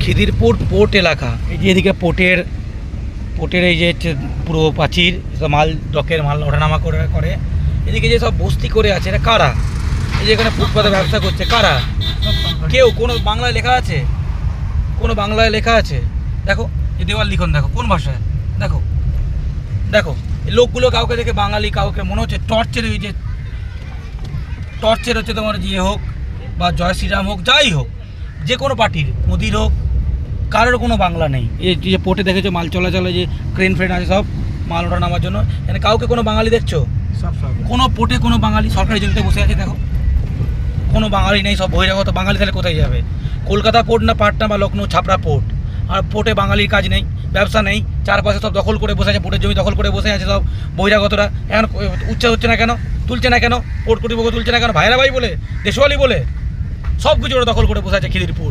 Khidirpur port এলাকা, এই যে এদিকে পোর্টের এই যে পুরো প্রাচীর, সব মাল ডকের মাল ওঠানামা করে এদিকে যে সব বস্তি করে আছে, এটা কারা? এই যে এখানে ফুটপাতে ব্যবসা করছে কারা? কেউ কোনো বাংলায় লেখা আছে? কোনো বাংলায় লেখা আছে? দেখো এই দেওয়াল লিখন দেখো কোন ভাষায়, দেখো দেখো এই লোকগুলো কাউকে দেখে বাঙালি, কাউকে মনে হচ্ছে টর্চের, ওই যে টর্চের হচ্ছে তোমার যে হোক বা জয় শ্রীরাম হোক, যাই হোক, যে কোনো পার্টির, মোদির হোক, কারোর কোনো বাংলা নেই। এই যে পোর্টে দেখেছো মাল চলাচলে যে ক্রেন ফ্রেন আছে সব মাল ওঠা নামার জন্য, এখানে কাউকে কোনো বাঙালি দেখছো? কোনো পোর্টে কোনো বাঙালি সরকারি জমিতে বসে আছে দেখো, কোনো বাঙালি নেই, সব বহিরাগত। বাঙালি তাহলে কোথায় যাবে? কলকাতা পোর্ট না পাটনা বা লখনৌ ছাপড়া পোর্ট, আর পোর্টে বাঙালির কাজ নেই, ব্যবসা নেই, চারপাশে সব দখল করে বসে আছে, পোর্টের জমি দখল করে বসে আছে সব বহিরাগতরা। এখন উচ্ছেদ হচ্ছে না কেন? তুলছে না কেন? পোর্ট কর্তৃপক্ষ তুলছে না কেন? ভাইরা ভাই বলে, দেশওয়ালি বলে, সব কিছু ওরা দখল করে বসে আছে খিদিরপুর।